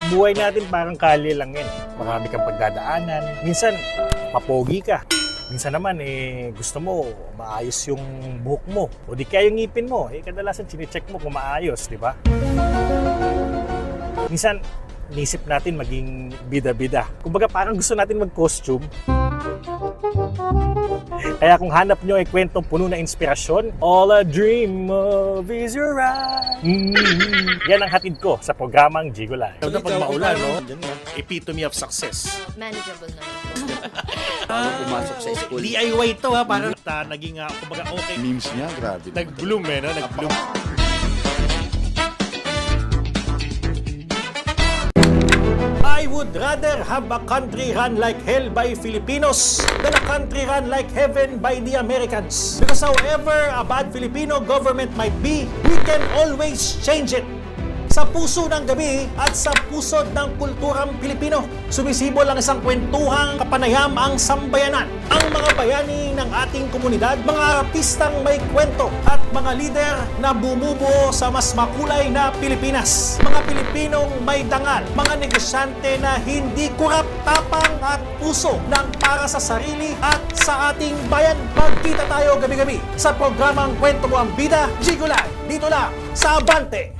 Buhay natin parang kalye lang yan. Marami kang pagdadaanan. Minsan, papogi ka. Minsan naman, gusto mo maayos yung buhok mo. O di kaya yung ngipin mo. Kadalasan chinecheck mo kung maayos, di ba? Minsan, nisip natin maging bida-bida. Kumbaga parang gusto natin mag-costume. Kaya kung hanap nyo ay kwentong puno na inspirasyon, all I dream of is your eyes. Yan ang hatid ko sa programang Jigo Live. Ito na pag maulan, no? Epitome of success. Manageable na. Pumasok sa school. DIY to ha, parang naging kumbaga okay. Memes niya, grabe. Nag-bloom no? Nag-bloom. I would rather have a country run like hell by Filipinos than a country run like heaven by the Americans. Because however a bad Filipino government might be, we can always change it. Sa puso ng gabi at sa pusod ng kulturang Pilipino, sumisibol ang isang kwentuhang kapanayam ang sambayanan. Ang mga bayani ng ating komunidad, mga artistang may kwento at mga lider na bumubuo sa mas makulay na Pilipinas. Mga Pilipinong may dangal, mga negosyante na hindi kurap, tapang at puso ng para sa sarili at sa ating bayan. Magkita tayo gabi-gabi sa programang Kwento Mo ang Bida, Jigo Live, dito lang sa Abante.